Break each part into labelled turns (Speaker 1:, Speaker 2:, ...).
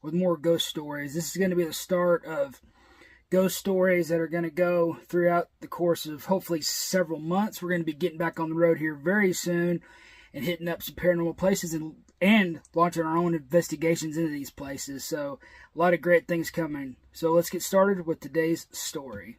Speaker 1: with more ghost stories. This is going to be the start of ghost stories that are going to go throughout the course of hopefully several months. We're going to be getting back on the road here very soon and hitting up some paranormal places and launching our own investigations into these places. So a lot of great things coming. So let's get started with today's story.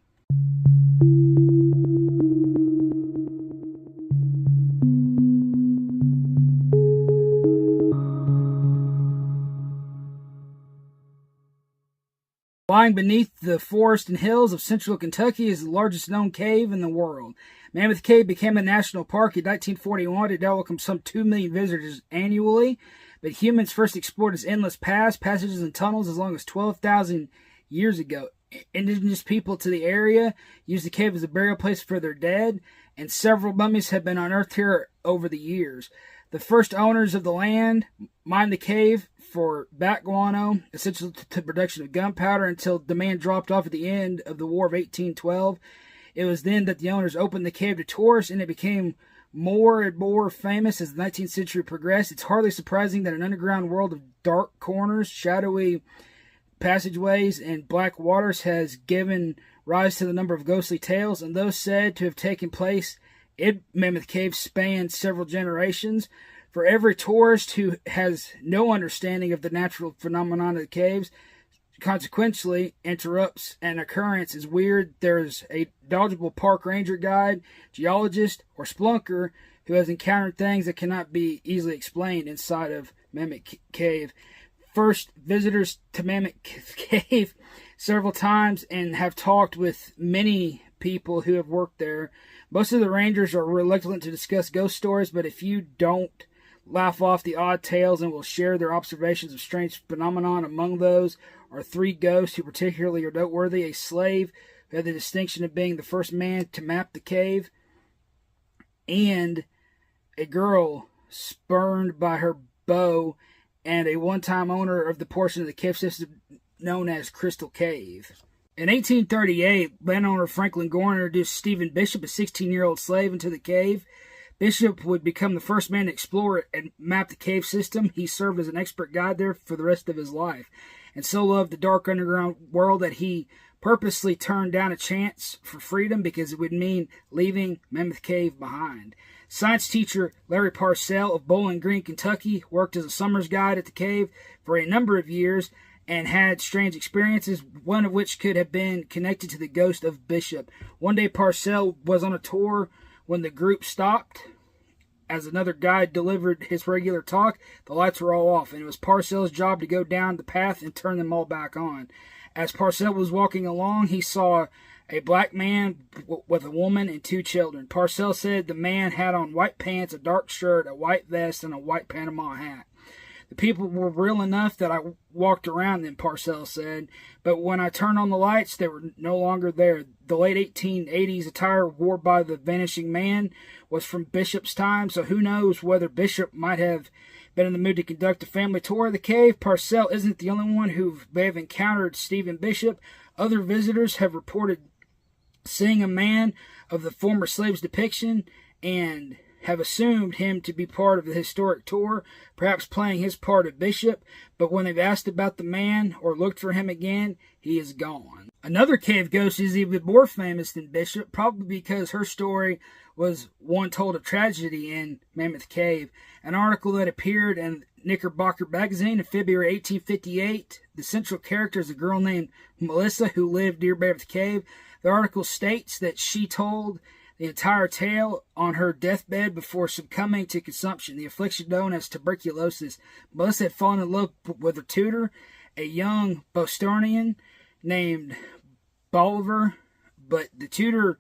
Speaker 1: Lying beneath the forest and hills of central Kentucky is the largest known cave in the world. Mammoth Cave became a national park in 1941 to welcome some 2 million visitors annually, but humans first explored its endless paths, passages, and tunnels as long as 12,000 years ago. Indigenous people to the area used the cave as a burial place for their dead, and several mummies have been unearthed here over the years. The first owners of the land mined the cave for bat guano, essential to the production of gunpowder, until demand dropped off at the end of the War of 1812. It was then that the owners opened the cave to tourists, and it became more and more famous as the 19th century progressed. It's hardly surprising that an underground world of dark corners, shadowy passageways, and black waters has given rise to the number of ghostly tales, and those said to have taken place in Mammoth Cave span several generations. For every tourist who has no understanding of the natural phenomenon of the caves, consequently interrupts an occurrence as weird, there's a knowledgeable park ranger guide, geologist, or splunker who has encountered things that cannot be easily explained inside of Mammoth Cave. First visitors to Mammoth Cave several times and have talked with many people who have worked there. Most of the rangers are reluctant to discuss ghost stories, but if you don't laugh off the odd tales and will share their observations of strange phenomenon. Among those are 3 ghosts who particularly are noteworthy: a slave who had the distinction of being the first man to map the cave, and a girl spurned by her beau, and a one-time owner of the portion of the cave system known as Crystal Cave. In 1838, landowner Franklin Gorn introduced Stephen Bishop, a 16-year-old slave, into the cave. Bishop would become the first man to explore and map the cave system. He served as an expert guide there for the rest of his life, and so loved the dark underground world that he purposely turned down a chance for freedom because it would mean leaving Mammoth Cave behind. Science teacher Larry Parcell of Bowling Green, Kentucky, worked as a summer's guide at the cave for a number of years and had strange experiences, one of which could have been connected to the ghost of Bishop. One day Parcell was on a tour when the group stopped. As another guide delivered his regular talk, the lights were all off, and it was Parcell's job to go down the path and turn them all back on. As Parcell was walking along, he saw a black man with a woman and 2 children. Parcell said the man had on white pants, a dark shirt, a white vest, and a white Panama hat. The people were real enough that I walked around them, Parcell said, but when I turned on the lights, they were no longer there. The late 1880s attire worn by the vanishing man was from Bishop's time, so who knows whether Bishop might have been in the mood to conduct a family tour of the cave. Parcell isn't the only one who may have encountered Stephen Bishop. Other visitors have reported seeing a man of the former slave's depiction and have assumed him to be part of the historic tour, perhaps playing his part of Bishop, but when they've asked about the man or looked for him again, he is gone. Another cave ghost is even more famous than Bishop, probably because her story was one told of tragedy in Mammoth Cave. An article that appeared in Knickerbocker magazine in February 1858, the central character is a girl named Melissa who lived near Mammoth Cave. The article states that she told the entire tale on her deathbed before succumbing to consumption, the affliction known as tuberculosis. Melissa had fallen in love with her tutor, a young Bostonian named Bolivar, but the tutor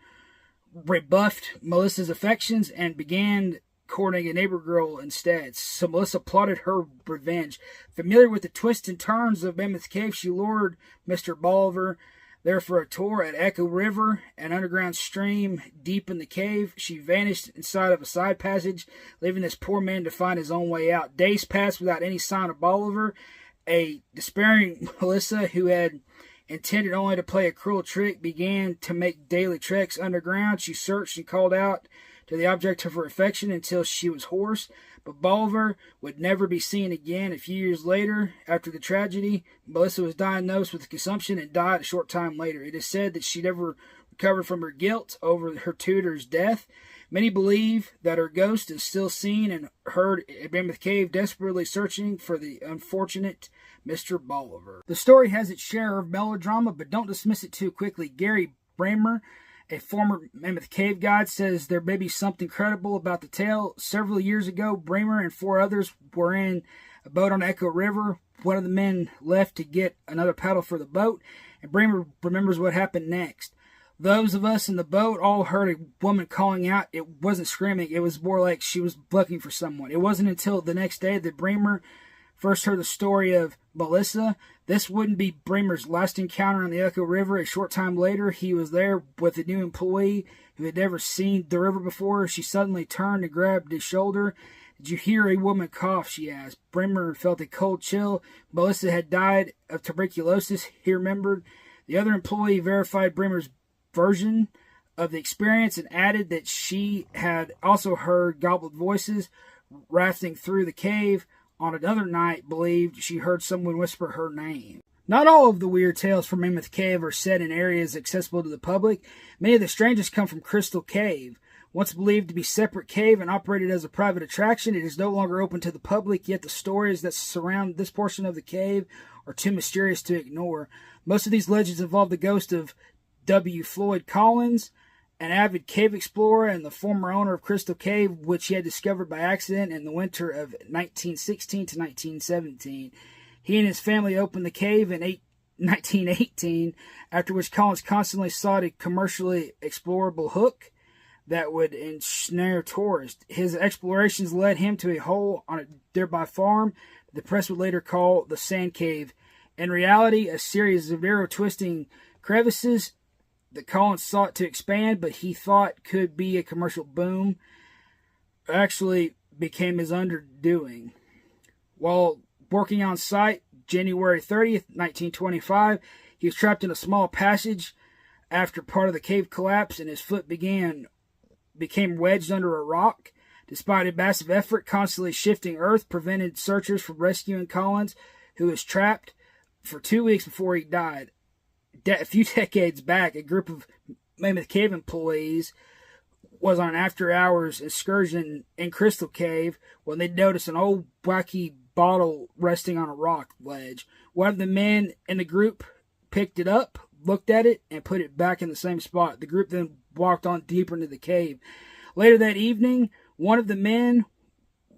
Speaker 1: rebuffed Melissa's affections and began courting a neighbor girl instead. So Melissa plotted her revenge. Familiar with the twists and turns of Mammoth Cave, she lured Mr. Bolivar there for a tour at Echo River, an underground stream deep in the cave. She vanished inside of a side passage, leaving this poor man to find his own way out. Days passed without any sign of Bolivar. A despairing Melissa, who had intended only to play a cruel trick, began to make daily treks underground. She searched and called out to the object of her affection until she was hoarse, But Bolivar would never be seen again. A few years later, after the tragedy, Melissa was diagnosed with consumption and died a short time later. It is said that she never recovered from her guilt over her tutor's death. Many believe that her ghost is still seen and heard at Mammoth Cave, desperately searching for the unfortunate Mr. Bolivar. The story has its share of melodrama, but don't dismiss it too quickly. Gary Bramer, a former Mammoth Cave guide, says there may be something credible about the tale. Several years ago, Bramer and 4 others were in a boat on Echo River. One of the men left to get another paddle for the boat, and Bramer remembers what happened next. Those of us in the boat all heard a woman calling out. It wasn't screaming. It was more like she was looking for someone. It wasn't until the next day that Bramer first heard the story of Melissa. This wouldn't be Bramer's last encounter on the Echo River. A short time later, he was there with a new employee who had never seen the river before. She suddenly turned and grabbed his shoulder. "Did you hear a woman cough?" she asked. Bramer felt a cold chill. Melissa had died of tuberculosis, he remembered. The other employee verified Bramer's version of the experience and added that she had also heard gobbled voices rafting through the cave. On another night, believed she heard someone whisper her name. Not all of the weird tales from Mammoth Cave are set in areas accessible to the public. Many of the strangest come from Crystal Cave. Once believed to be a separate cave and operated as a private attraction, it is no longer open to the public, yet the stories that surround this portion of the cave are too mysterious to ignore. Most of these legends involve the ghost of W. Floyd Collins, an avid cave explorer and the former owner of Crystal Cave, which he had discovered by accident in the winter of 1916 to 1917. He and his family opened the cave in 1918, after which Collins constantly sought a commercially explorable hook that would ensnare tourists. His explorations led him to a hole on a nearby farm the press would later call the Sand Cave. In reality, a series of narrow twisting crevices that Collins sought to expand, but he thought could be a commercial boom, actually became his undoing. While working on site, January 30th, 1925, he was trapped in a small passage after part of the cave collapsed and his foot became wedged under a rock. Despite a massive effort, constantly shifting earth prevented searchers from rescuing Collins, who was trapped for 2 weeks before he died. A few decades back, a group of Mammoth Cave employees was on an after-hours excursion in Crystal Cave when they noticed an old wacky bottle resting on a rock ledge. One of the men in the group picked it up, looked at it, and put it back in the same spot. The group then walked on deeper into the cave. Later that evening, one of the men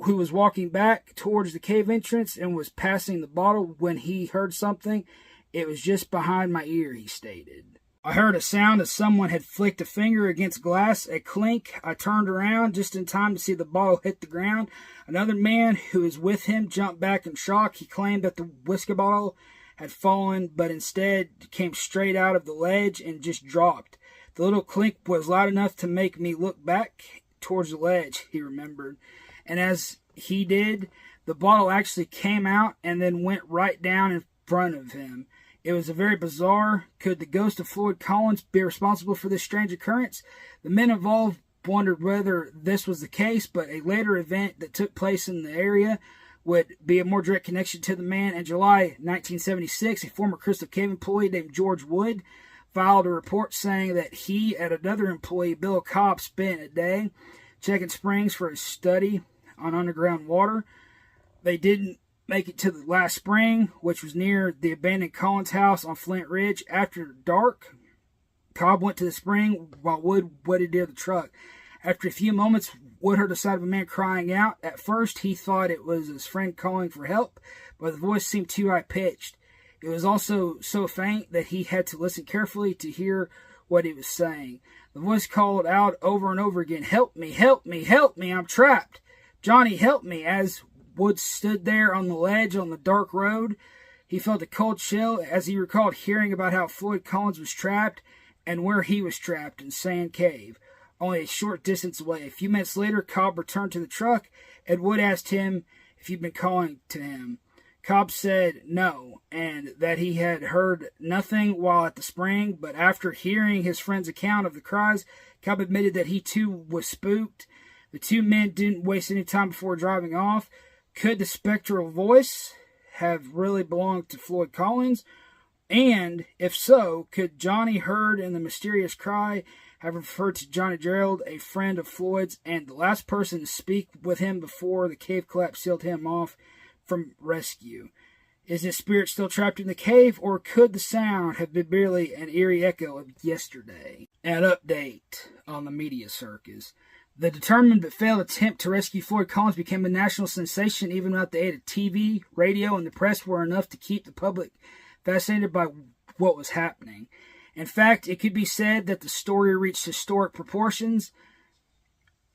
Speaker 1: who was walking back towards the cave entrance and was passing the bottle when he heard something. "It was just behind my ear," he stated. "I heard a sound as someone had flicked a finger against glass, a clink. I turned around just in time to see the bottle hit the ground. Another man who was with him jumped back in shock. He claimed that the whiskey bottle had fallen, but instead came straight out of the ledge and just dropped. The little clink was loud enough to make me look back towards the ledge," he remembered. And as he did, the bottle actually came out and then went right down in front of him. It was a very bizarre. Could the ghost of Floyd Collins be responsible for this strange occurrence? The men involved wondered whether this was the case, but a later event that took place in the area would be a more direct connection to the man. In July 1976, a former Crystal Cave employee named George Wood filed a report saying that he and another employee, Bill Cobb, spent a day checking springs for a study on underground water. They didn't make it to the last spring, which was near the abandoned Collins house on Flint Ridge. After dark, Cobb went to the spring while Wood waited near the truck. After a few moments, Wood heard the sound of a man crying out. At first, he thought it was his friend calling for help, but the voice seemed too high-pitched. It was also so faint that he had to listen carefully to hear what he was saying. The voice called out over and over again, "Help me, help me, help me, I'm trapped. Johnny, help me." As Wood stood there on the ledge on the dark road, he felt a cold chill as he recalled hearing about how Floyd Collins was trapped and where he was trapped in Sand Cave, only a short distance away. A few minutes later, Cobb returned to the truck, and Wood asked him if he'd been calling to him. Cobb said no, and that he had heard nothing while at the spring, but after hearing his friend's account of the cries, Cobb admitted that he too was spooked. The two men didn't waste any time before driving off. Could the spectral voice have really belonged to Floyd Collins? And if so, could Johnny heard in the mysterious cry have referred to Johnny Gerald, a friend of Floyd's, and the last person to speak with him before the cave collapse sealed him off from rescue? Is his spirit still trapped in the cave, or could the sound have been merely an eerie echo of yesterday? An update on the media circus. The determined but failed attempt to rescue Floyd Collins became a national sensation even without the aid of TV, radio, and the press were enough to keep the public fascinated by what was happening. In fact, it could be said that the story reached historic proportions.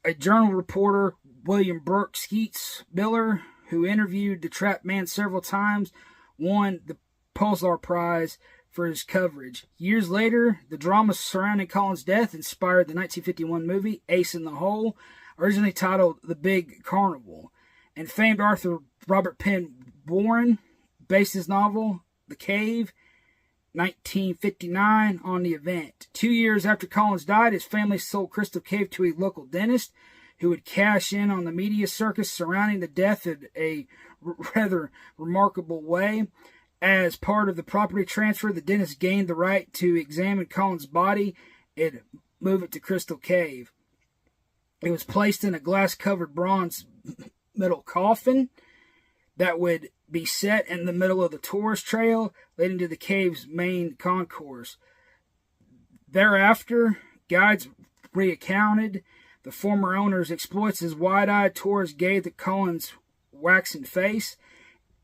Speaker 1: A journal reporter, William Burke Skeets Miller, who interviewed the trapped man several times, won the Pulsar Prize for his coverage. Years later, the drama surrounding Collins' death inspired the 1951 movie Ace in the Hole, originally titled The Big Carnival, and famed author Robert Penn Warren based his novel The Cave, 1959, on the event. 2 years after Collins died, his family sold Crystal Cave to a local dentist who would cash in on the media circus surrounding the death in a rather remarkable way. As part of the property transfer, the dentist gained the right to examine Collins' body and move it to Crystal Cave. It was placed in a glass-covered bronze metal coffin that would be set in the middle of the tourist trail leading to the cave's main concourse. Thereafter, guides recounted the former owner's exploits as wide-eyed tourists gazed at Collins' waxen face.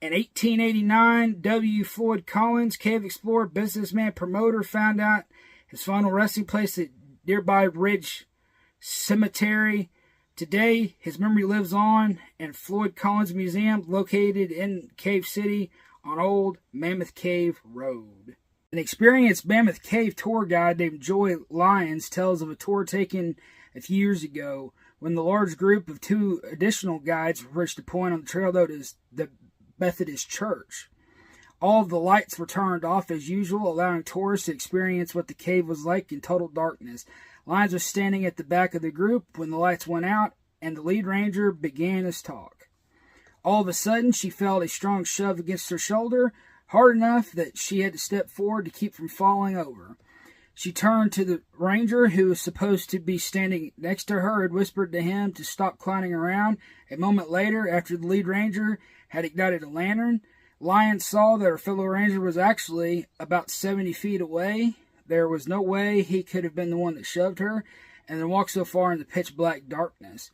Speaker 1: In 1889, W. Floyd Collins, cave explorer, businessman, promoter, found out his final resting place at nearby Ridge Cemetery. Today, his memory lives on in Floyd Collins Museum, located in Cave City on Old Mammoth Cave Road. An experienced Mammoth Cave tour guide named Joy Lyons tells of a tour taken a few years ago when the large group of two additional guides reached a point on the trail known as the Methodist Church. All of the lights were turned off as usual, allowing tourists to experience what the cave was like in total darkness. Lyons was standing at the back of the group when the lights went out and the lead ranger began his talk. All of a sudden, she felt a strong shove against her shoulder, hard enough that she had to step forward to keep from falling over. She turned to the ranger, who was supposed to be standing next to her, and whispered to him to stop clowning around. A moment later, after the lead ranger had ignited a lantern, Lyons saw that her fellow ranger was actually about 70 feet away. There was no way he could have been the one that shoved her, and then walked so far in the pitch-black darkness.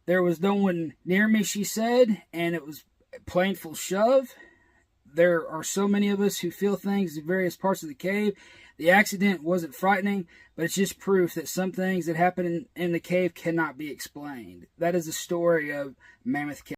Speaker 1: There was no one near me, she said, and it was a plainful shove. There are so many of us who feel things in various parts of the cave. The accident wasn't frightening, but it's just proof that some things that happen in the cave cannot be explained. That is the story of Mammoth Cave.